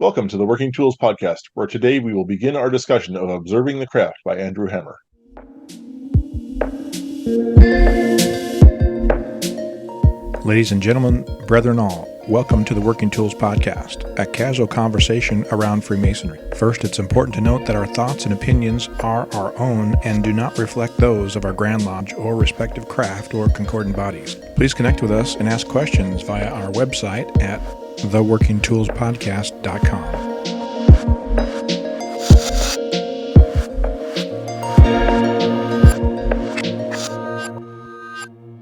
Welcome to the Working Tools Podcast, where today we will begin our discussion of Observing the Craft by Andrew Hammer. Ladies and gentlemen, brethren all, welcome to the Working Tools Podcast, a casual conversation around Freemasonry. First, it's important to note that our thoughts and opinions are our own and do not reflect those of our Grand Lodge or respective craft or concordant bodies. Please connect with us and ask questions via our website at theworkingtoolspodcast.com.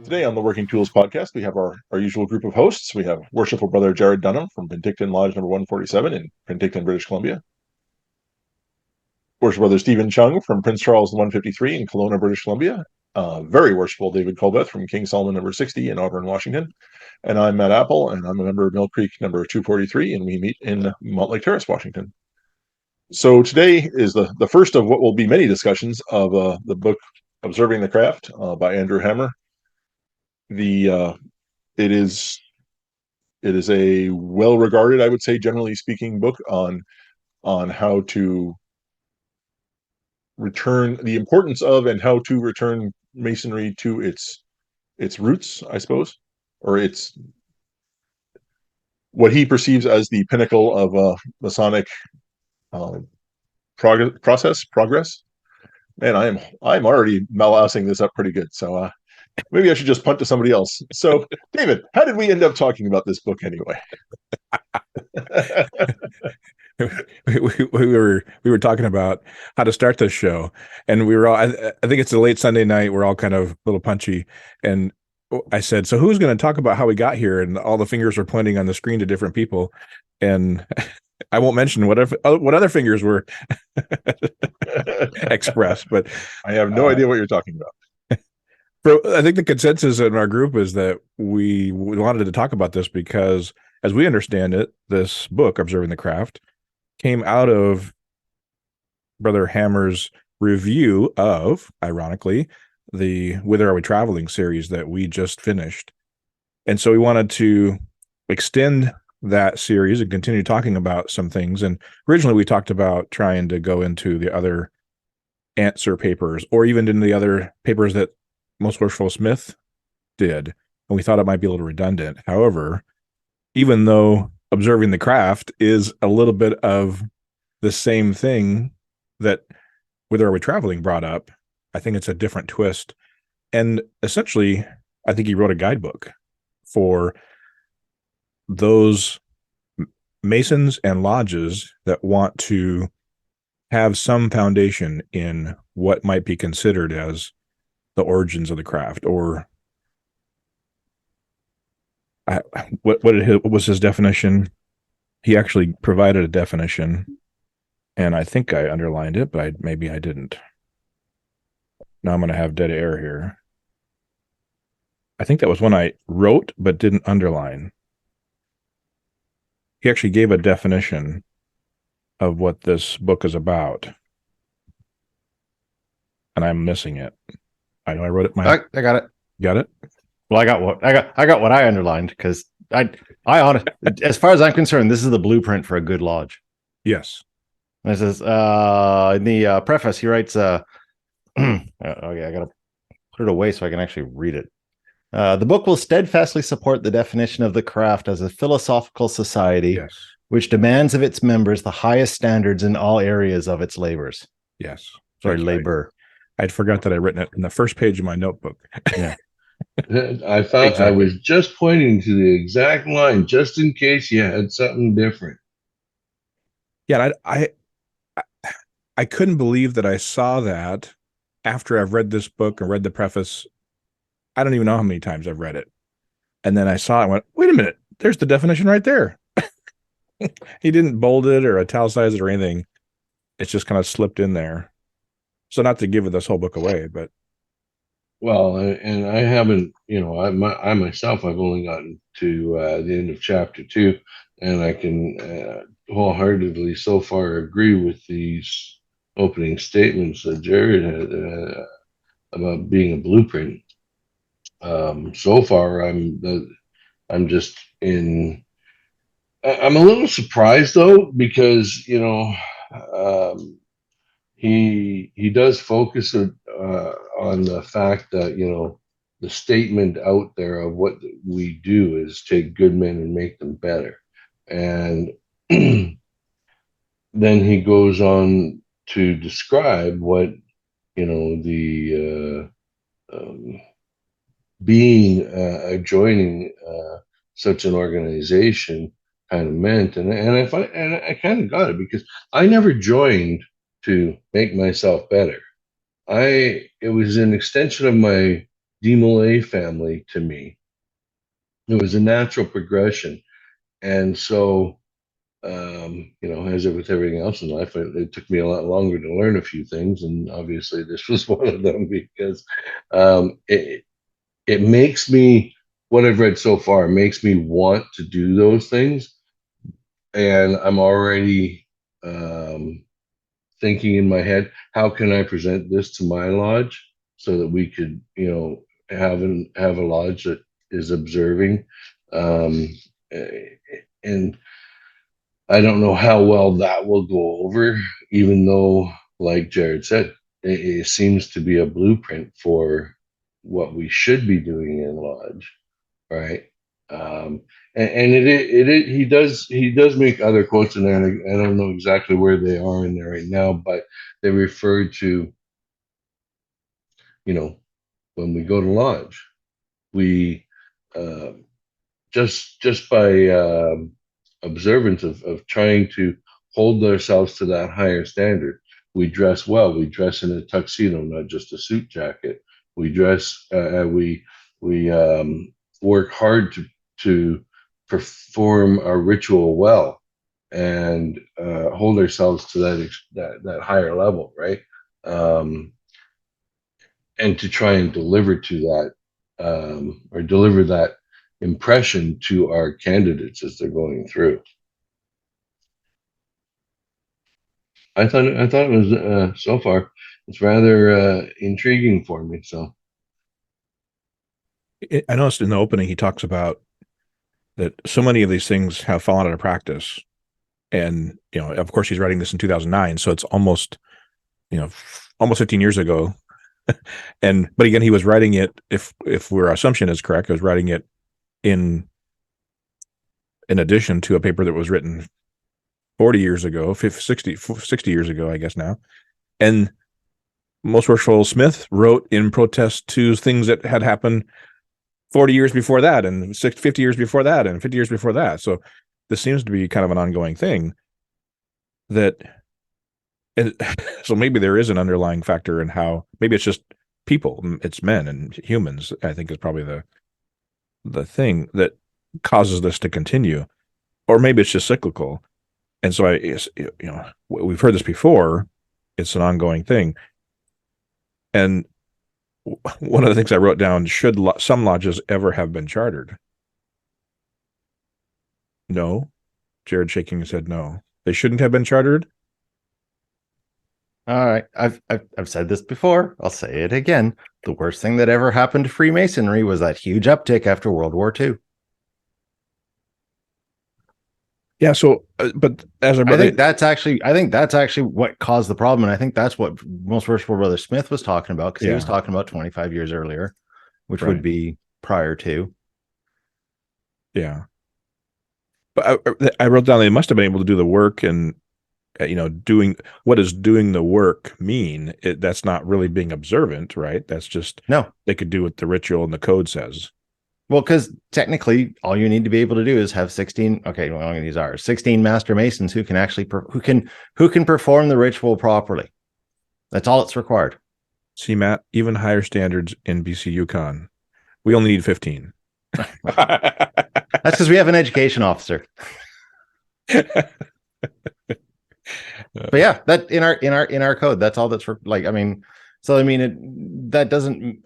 Today on the Working Tools Podcast, we have our usual group of hosts. We have Worshipful Brother Jarrod Dunham from Penticton Lodge number 147 in Penticton, British Columbia. Worshipful Brother Stephen Chung from Prince Charles 153 in Kelowna, British Columbia. Very worshipful David Colbeth from King Solomon number 60 in Auburn, Washington. And I'm Matt Appel, and I'm a member of Mill Creek number 243, and we meet in Montlake Terrace, Washington. So today is the first of what will be many discussions of the book Observing the Craft by Andrew Hammer. It is a well-regarded, I would say, generally speaking, book on how to return the importance of and how to return Masonry to its roots, I suppose, or its what he perceives as the pinnacle of Masonic progress. Man, I'm already malassing this up pretty good, so maybe I should just punt to somebody else. So, David, how did we end up talking about this book anyway? we were talking about how to start this show, and we were all. I think it's a late Sunday night. We're all kind of a little punchy, and I said, "So who's going to talk about how we got here?" And all the fingers were pointing on the screen to different people, and I won't mention what other fingers were expressed, but I have no idea what you're talking about. I think the consensus in our group is that we wanted to talk about this because, as we understand it, this book, Observing the Craft, came out of Brother Hammer's review of, ironically, the Whither Are We Traveling series that we just finished. And so we wanted to extend that series and continue talking about some things. And originally we talked about trying to go into the other answer papers or even into the other papers that Most Worshipful Smith did. And we thought it might be a little redundant. However, even though Observing the Craft is a little bit of the same thing that Whither Are We Traveling brought up, I think it's a different twist. And essentially, I think he wrote a guidebook for those Masons and lodges that want to have some foundation in what might be considered as the origins of the craft, or what was his definition? He actually provided a definition, and I think I underlined it, but maybe I didn't. Now I'm going to have dead air here. I think that was one I wrote but didn't underline. He actually gave a definition of what this book is about, and I'm missing it. I know I wrote it. I got it. Got it? Well, I got what I underlined because I honestly, as far as I'm concerned, this is the blueprint for a good lodge. Yes. This is in the preface. He writes, okay, I gotta put it away so I can actually read it. The book will steadfastly support the definition of the craft as a philosophical society, Yes. which demands of its members the highest standards in all areas of its labors. Yes. Sorry, That's labor. I'd forgot that I'd written it in the first page of my notebook. Yeah. I thought exactly. I was just pointing to the exact line, just in case you had something different. Yeah, I couldn't believe that I saw that after I've read this book and read the preface. I don't even know how many times I've read it. And then I saw it and went, wait a minute, there's the definition right there. He didn't bold it or italicize it or anything. It's just kind of slipped in there. So not to give this whole book away, but. Well, and I haven't, I myself, I've only gotten to the end of chapter 2, and I can wholeheartedly so far agree with these opening statements that Jarrod had about being a blueprint. So far, I'm just in I'm a little surprised though, because he does focus on the fact that the statement out there of what we do is take good men and make them better, and then he goes on to describe what the being joining such an organization kind of meant, and I kind of got it, because I never joined to make myself better. It was an extension of my DMLA family to me. It was a natural progression, and so as with everything else in life, it took me a lot longer to learn a few things, and obviously this was one of them, because it makes me, what I've read so far makes me want to do those things, and I'm already thinking in my head, how can I present this to my lodge so that we could have a lodge that is observing, and I don't know how well that will go over, even though, like Jarrod said, it seems to be a blueprint for what we should be doing in lodge, right? And he does make other quotes in there, and I don't know exactly where they are in there right now, but they refer to, when we go to lodge, we uh, just by observance of trying to hold ourselves to that higher standard, we dress well. We dress in a tuxedo, not just a suit jacket. We dress. We work hard to perform our ritual well, and hold ourselves to that higher level, right? And to try and deliver to that, or deliver that impression to our candidates as they're going through. I thought it was so far it's rather intriguing for me. So I noticed in the opening he talks about that so many of these things have fallen out of practice, and of course he's writing this in 2009, so it's almost 15 years ago. But again, he was writing it, if our assumption is correct, he was writing it in addition to a paper that was written 40 years ago, 60 years ago, I guess now. And Most Worshipful Smith wrote in protest to things that had happened 40 years before that, and 50 years before that, and 50 years before that. So this seems to be kind of an ongoing thing so maybe there is an underlying factor in how, maybe it's just people, it's men and humans, I think, is probably the thing that causes this to continue, or maybe it's just cyclical. And so we've heard this before. It's an ongoing thing. And one of the things I wrote down, should some lodges ever have been chartered? No. Jarrod shaking his head no. They shouldn't have been chartered? All right. I've said this before. I'll say it again. The worst thing that ever happened to Freemasonry was that huge uptick after World War II. Yeah. So, but as I think that's actually what caused the problem, and I think that's what Most Worshipful Brother Smith was talking about, because he was talking about 25 years earlier, which would be prior to. Yeah. But I wrote down they must have been able to do the work, and doing what does doing the work mean? That's not really being observant, right? That's just, no, they could do what the ritual and the code says. Well, because technically all you need to be able to do is have 16. Okay, well, these are 16 master masons who can actually who can perform the ritual properly. That's all it's required. See, Matt, even higher standards in BC Yukon. We only need 15. That's because we have an education officer. But yeah, that in our code, that's all that's that doesn't.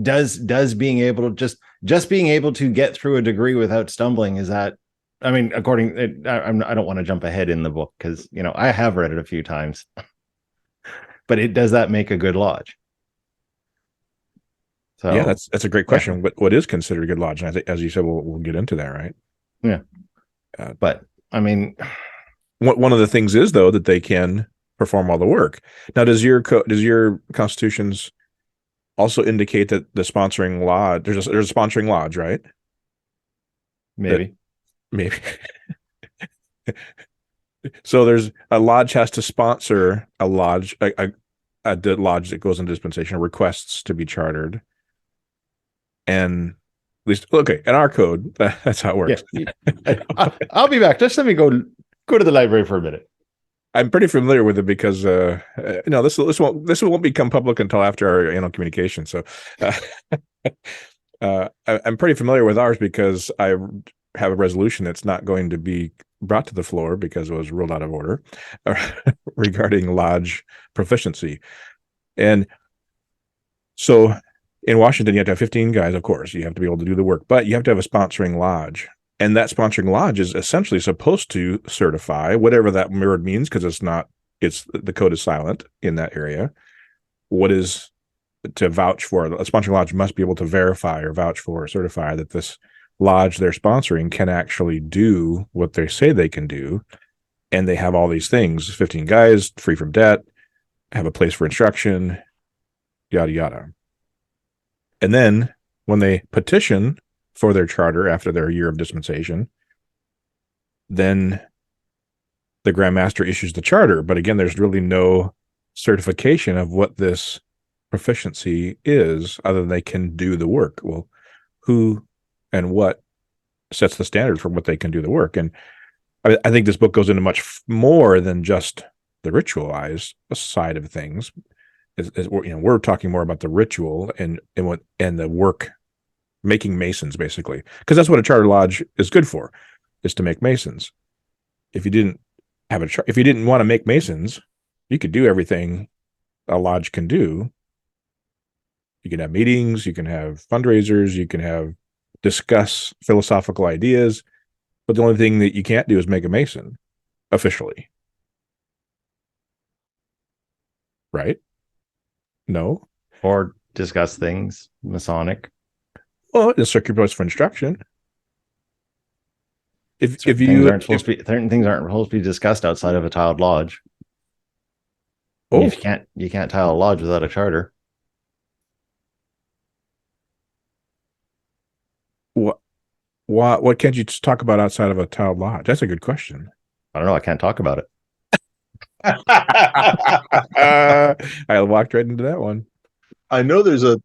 Does being able to just being able to get through a degree without stumbling, is that, I don't want to jump ahead in the book, because I have read it a few times, but does that make a good lodge? So yeah, that's a great question. What is considered a good lodge? And I think, as you said, we'll get into that, right? Yeah. But I mean, one of the things is though that they can perform all the work. Now, does your constitutions also indicate that the sponsoring lodge there's a sponsoring lodge, right? maybe. Maybe. So there's a lodge has to sponsor a lodge, a lodge that goes into dispensation, requests to be chartered, and at least okay, in our code, that's how it works. Yeah. I'll be back. Just let me go to the library for a minute. I'm pretty familiar with it because this won't become public until after our annual communication. So I'm pretty familiar with ours because I have a resolution that's not going to be brought to the floor because it was ruled out of order regarding lodge proficiency. And so in Washington, you have to have 15 guys, of course. You have to be able to do the work, but you have to have a sponsoring lodge. And that sponsoring lodge is essentially supposed to certify whatever that word means, because the code is silent in that area. What is to vouch for? A sponsoring lodge must be able to verify or vouch for or certify that this lodge they're sponsoring can actually do what they say they can do. And they have all these things, 15 guys, free from debt, have a place for instruction, yada, yada. And then when they petition for their charter after their year of dispensation, then the Grand Master issues the charter. But again, there's really no certification of what this proficiency is other than they can do the work. Well, who and what sets the standard for what they can do the work? And I think this book goes into much more than just the ritualized side of things. We're talking more about the ritual and the work, making masons, basically, because that's what a charter lodge is good for, is to make masons. If you didn't want to make masons, you could do everything a lodge can do. You can have meetings, you can have fundraisers, you can discuss philosophical ideas, but the only thing that you can't do is make a mason officially. Right? No. Or discuss things Masonic. Well, it's circular place for instruction. Certain things aren't supposed to be discussed outside of a tiled lodge. Oh, You can't tile a lodge without a charter. What can't you just talk about outside of a tiled lodge? That's a good question. I don't know. I can't talk about it. I walked right into that one. I know there's a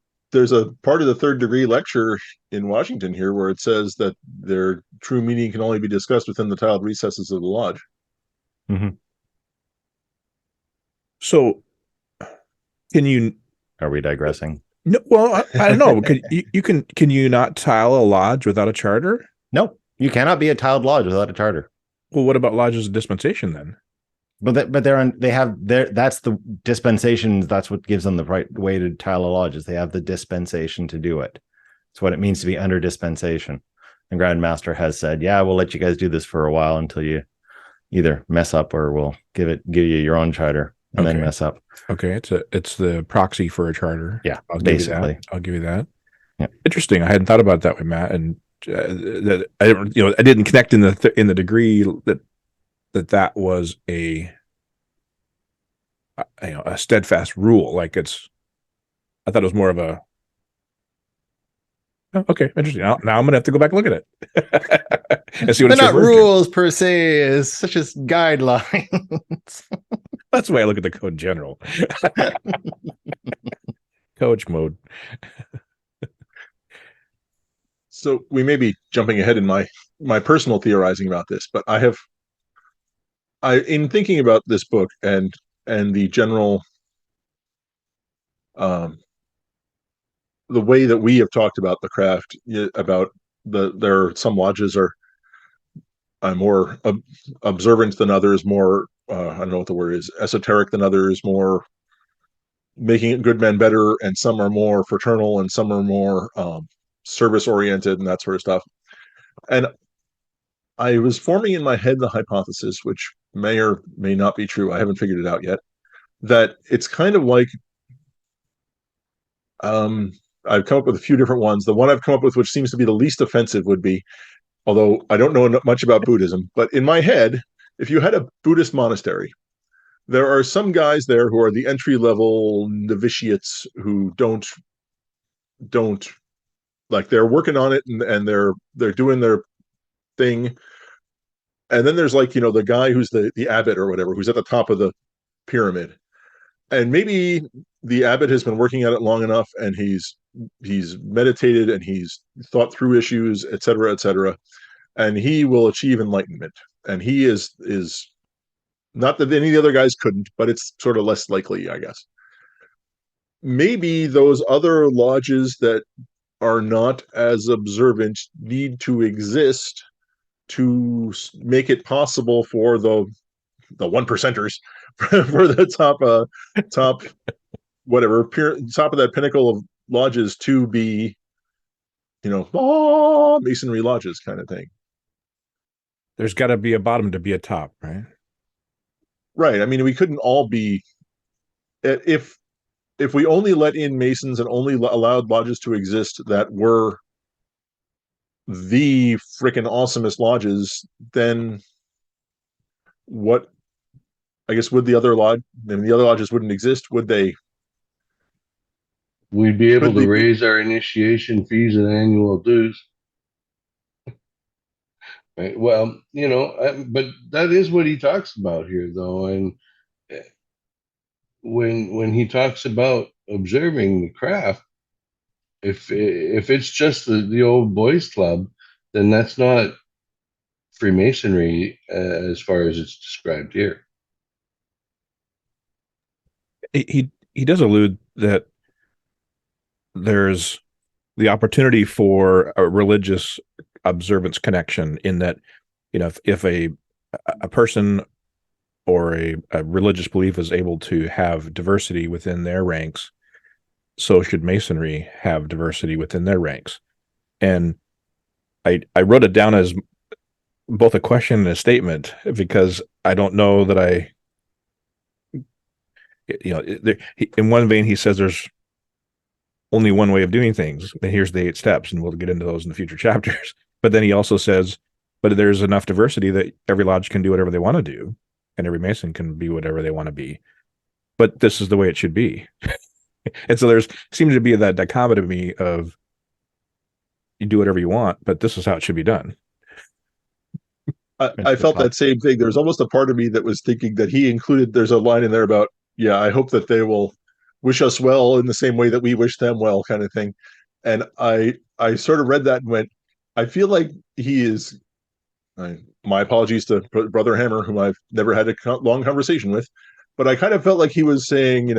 part of the third degree lecture in Washington here where it says that their true meaning can only be discussed within the tiled recesses of the lodge. Mm-hmm. So, Are we digressing? No, well, I don't know. Can you not tile a lodge without a charter? No, you cannot be a tiled lodge without a charter. Well, what about lodges of dispensation then? But that's the dispensations. That's what gives them the right way to tile a lodge, is they have the dispensation to do it. It's what it means to be under dispensation. And Grand Master has said, yeah, we'll let you guys do this for a while until you either mess up or we'll give you your own charter and then mess up. Okay, it's the proxy for a charter. Yeah, I'll basically. give you that. Yeah. Interesting. I hadn't thought about it that way, Matt, and I didn't connect in the degree that was a steadfast rule. Like I thought it was more of a. Oh, okay, interesting. Now I'm gonna have to go back and look at it and see what it's not rules per se, as such as guidelines. That's the way I look at the code in general. Coach mode. So we may be jumping ahead in my personal theorizing about this, but in thinking about this book and the general the way that we have talked about the craft, about there are some lodges are more observant than others, more I don't know what the word is, esoteric than others, more making good men better, and some are more fraternal and some are more service oriented and that sort of stuff. And I was forming in my head the hypothesis, which may or may not be true, I haven't figured it out yet, that it's kind of like I've come up with a few different ones. The one I've come up with, which seems to be the least offensive, would be, although I don't know much about Buddhism, but in my head, if you had a Buddhist monastery, there are some guys there who are the entry level novitiates who don't like, they're working on it, and they're doing their thing. And then there's, like, the guy who's the abbot or whatever, who's at the top of the pyramid. And maybe the abbot has been working at it long enough, and he's meditated, and he's thought through issues, etc., and he will achieve enlightenment. And he is not that any of the other guys couldn't, but it's sort of less likely, I guess. Maybe those other lodges that are not as observant need to exist to make it possible for the one percenters, for the top whatever top of that pinnacle of lodges to be, masonry lodges kind of thing. There's got to be a bottom to be a top, right? Right. I mean, we couldn't all be, if we only let in Masons and only allowed lodges to exist that were the freaking awesomest lodges, then what, I guess, would the other lodge, and the other lodges wouldn't exist, would they? We'd be able to raise our initiation fees and annual dues. Right. Well, but that is what he talks about here, though. And when he talks about observing the craft, if it's just the old boys club, then that's not Freemasonry as far as it's described here. He does allude that there's the opportunity for a religious observance connection, in that, if a person or a religious belief is able to have diversity within their ranks, so should Masonry have diversity within their ranks. And I wrote it down as both a question and a statement, because I don't know that in one vein, he says there's only one way of doing things, and here's the 8 steps, and we'll get into those in the future chapters. But then he also says, but there's enough diversity that every lodge can do whatever they want to do, and every Mason can be whatever they want to be. But this is the way it should be. And so there's seems to be that dichotomy of, you do whatever you want, but this is how it should be done. I felt that same thing. There's almost a part of me that was thinking that he included, there's a line in there about, I hope that they will wish us well in the same way that we wish them well, kind of thing. And I sort of read that and went, I feel like he is, my apologies to Brother Hammer, whom I've never had a long conversation with, but I kind of felt like he was saying,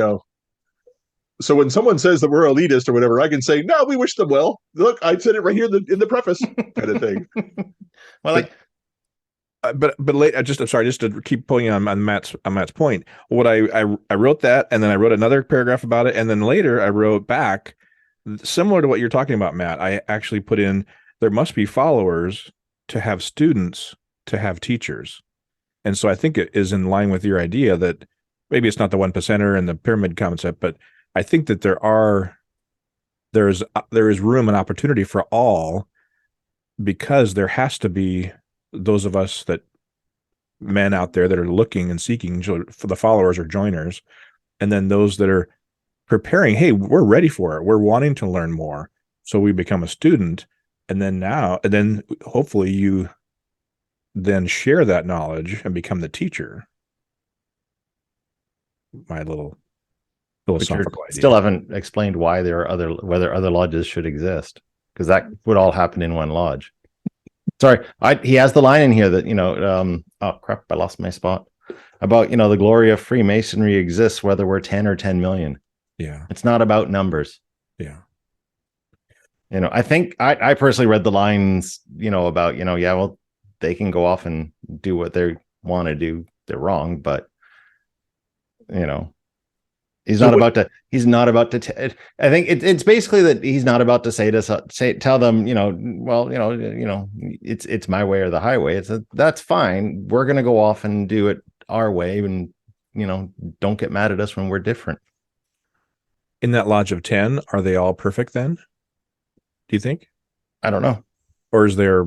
so when someone says that we're elitist or whatever, I can say, no, we wish them well. Look, I said it right here in the preface, kind of thing. Well, but late, just to keep pulling on Matt's point. What I wrote that, and then I wrote another paragraph about it, and then later I wrote back, similar to what you're talking about, Matt. I actually put in, there must be followers to have students to have teachers, and so I think it is in line with your idea that maybe it's not the 1% and the pyramid concept, but I think that there is room and opportunity for all, because there has to be those of us, that men out there that are looking and seeking for the followers or joiners, and then those that are preparing, hey, we're ready for it, we're wanting to learn more, so we become a student, and then hopefully you then share that knowledge and become the teacher. My little philosophical idea. Still haven't explained why whether other lodges should exist, because that would all happen in one lodge. Sorry, he has the line in here that, oh crap, I lost my spot, about, the glory of Freemasonry exists whether we're 10 or 10 million. Yeah. It's not about numbers. Yeah. I think I personally read the lines, about, well, they can go off and do what they want to do. They're wrong, but, he's not about to, I think it's basically that he's not about to tell them, it's my way or the highway. That's fine. We're going to go off and do it our way, and, don't get mad at us when we're different. In that lodge of 10, are they all perfect then? Do you think? I don't know. Or is there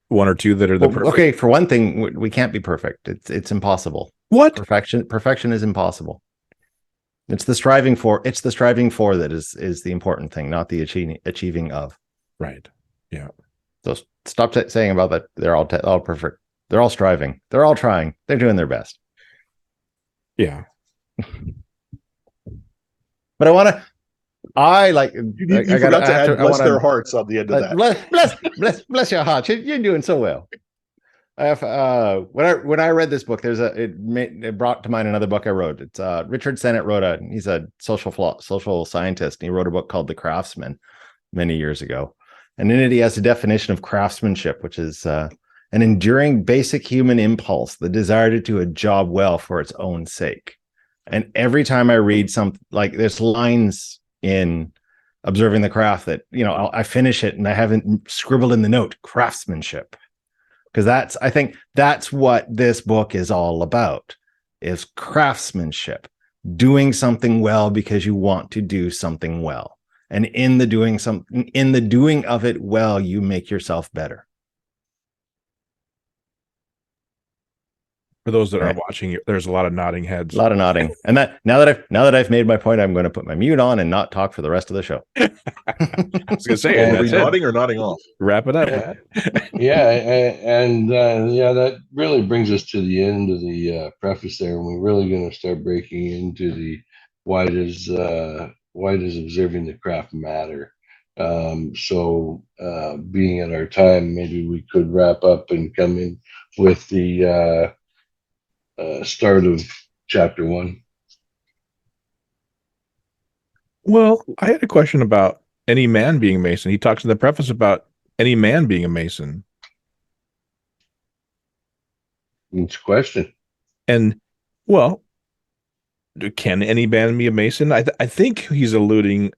one or two that are the perfect? Okay, for one thing, we can't be perfect. It's impossible. What? Perfection is impossible. It's the striving for that is the important thing, not the achieving of. Right. Yeah. So stop saying about that. They're all perfect. They're all striving. They're all trying. They're doing their best. Yeah. But I forgot to add bless their hearts on the end of that. Bless your heart. You're doing so well. I have when I read this book, it brought to mind another book I wrote. It's Richard Sennett he's a social scientist, and he wrote a book called The Craftsman many years ago. And in it, he has a definition of craftsmanship, which is an enduring basic human impulse, the desire to do a job well for its own sake. And every time I read something, like there's lines in Observing the Craft that, I finish it and I haven't scribbled in the note, craftsmanship. Because I think that's what this book is all about, is craftsmanship, doing something well because you want to do something well. And in the doing of it well, you make yourself better. For those that are watching, there's a lot of nodding heads. A lot of nodding. And that now that I've made my point, I'm going to put my mute on and not talk for the rest of the show. I was going to say, are we nodding or nodding off? Wrap it up. That really brings us to the end of the preface there, and we're really going to start breaking into the why does observing the craft matter. So being at our time, maybe we could wrap up and come in with the start of chapter 1. Well, I had a question about any man being a Mason. He talks in the preface about any man being a Mason. It's a question. And, well, can any man be a Mason? I think he's alluding,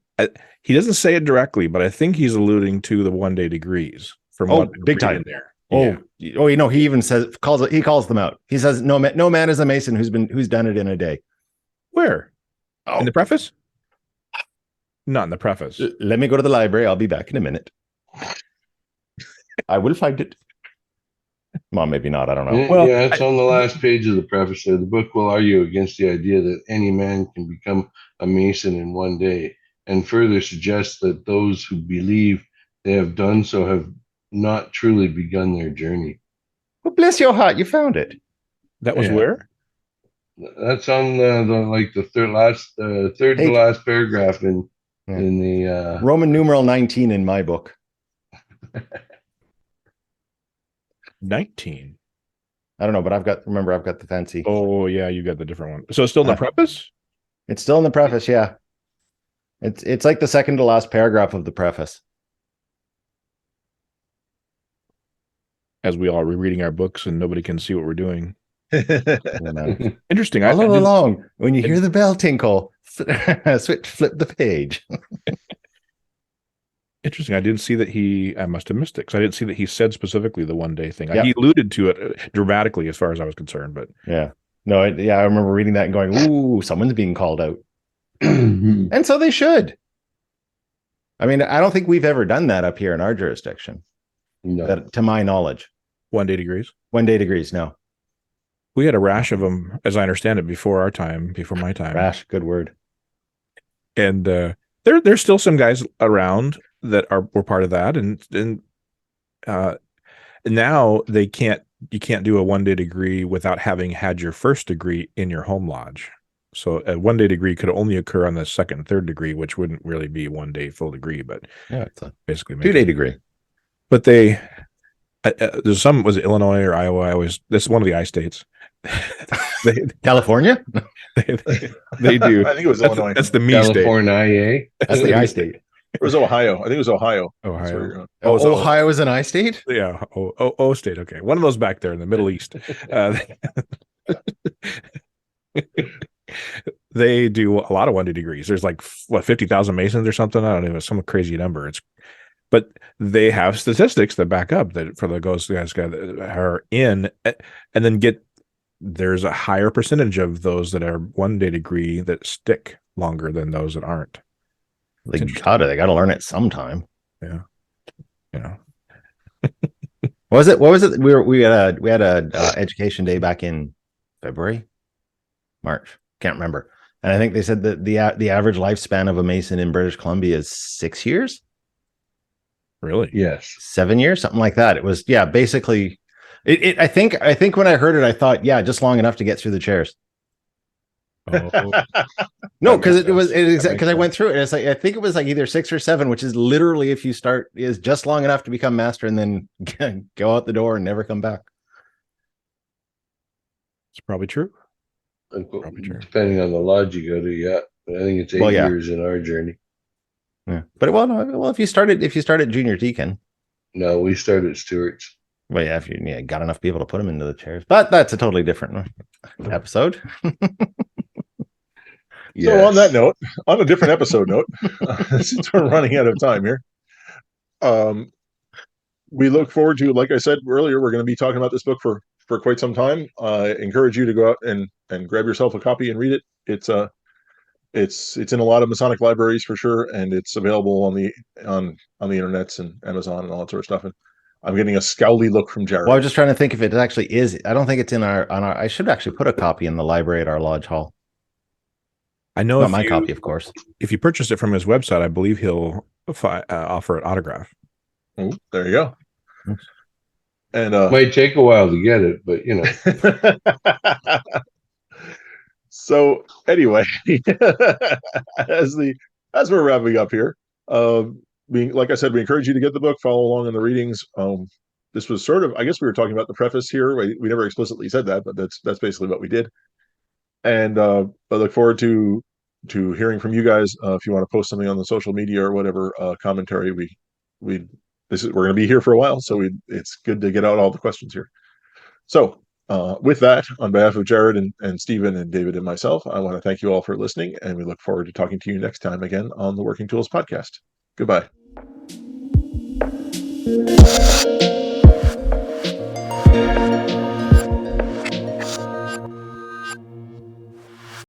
he doesn't say it directly, but I think he's alluding to the 1-day degrees from what big time in there. He even he calls them out. He says no man is a Mason who's done it in a day. Where? In the preface? Not in the preface. Let me go to the library. I'll be back in a minute. I will find it. Well, maybe not. I don't know. Well, it's on the last page of the preface there. The book will argue against the idea that any man can become a Mason in one day, and further suggests that those who believe they have done so have not truly begun their journey. Well, bless your heart, you found it. That was where? That's on the third to last paragraph in the Roman numeral 19 in my book. 19. I don't know, but I've got the fancy. Oh yeah, you got the different one. So it's still in the preface? It's still in the preface, yeah. It's like the second to last paragraph of the preface. As we all rereading our books and nobody can see what we're doing. Interesting. Follow along. When you hear the bell tinkle, flip the page. Interesting. I didn't see that I must have missed it because I didn't see that he said specifically the 1-day thing. Yep. He alluded to it dramatically as far as I was concerned, but yeah. No, I remember reading that and going, ooh, someone's being called out. And so they should. I mean, I don't think we've ever done that up here in our jurisdiction. No. To my knowledge. 1-day degrees? 1-day degrees, no. We had a rash of them, as I understand it, before my time. Rash, good word. And there's still some guys around that were part of that, and now you can't do a 1-day degree without having had your first degree in your home lodge. So a 1-day degree could only occur on the second and third degree, which wouldn't really be a 1-day full degree, but it's basically 2-day degree. But there's some, was it Illinois or Iowa? This is one of the I states. California? They do. I think it was Illinois. That's the me California. state. That's the I state. It was Ohio. I think it was Ohio. Ohio is an I state? Yeah. O state. Okay. One of those back there in the Middle East. They do a lot of 1-day degrees. There's like 50,000 Masons or something. I don't know, some crazy number. But they have statistics that back up that for the guys that are in, and then there's a higher percentage of those that are 1-day degree that stick longer than those that aren't. They got to learn it sometime. Yeah. You know. What was it? We had a education day back in February, March. Can't remember. And I think they said that the average lifespan of a Mason in British Columbia is 6 years. Really? Yes. 7 years, something like that. It was, basically. I think when I heard it, I thought, just long enough to get through the chairs. Oh, No, because it was That because I went through it. And it's like I think it was like either 6 or 7, which is literally if you start is just long enough to become master and then go out the door and never come back. it's probably true. Probably true. Depending on the lodge you go to, yeah. But I think it's 8 years in our journey. Yeah, but if you started junior deacon. No, we started stewards. Well, yeah, if you got enough people to put them into the chairs, but that's a totally different episode. Yes. So on that note, on a different episode note, since we're running out of time here, we look forward to, like I said earlier, we're going to be talking about this book for quite some time. I encourage you to go out and grab yourself a copy and read it. It's in a lot of Masonic libraries for sure, and it's available on the internets and Amazon and all that sort of stuff. And I'm getting a scowly look from Jarrod. Well, I was just trying to think if it actually is. I don't think it's in our. I should actually put a copy in the library at our lodge hall. I know Not my copy, of course. If you purchase it from his website, I believe he'll offer an autograph. Oh, there you go. And might take a while to get it, but So anyway, as we're wrapping up here, like I said, we encourage you to get the book, follow along in the readings. This was sort of, I guess we were talking about the preface here. We never explicitly said that, but that's basically what we did. And I look forward to hearing from you guys. If you want to post something on the social media or whatever commentary, we're going to be here for a while, so it's good to get out all the questions here. So with that, on behalf of Jarrod and Stephen and David and myself, I want to thank you all for listening, and we look forward to talking to you next time again on the Working Tools Podcast. Goodbye.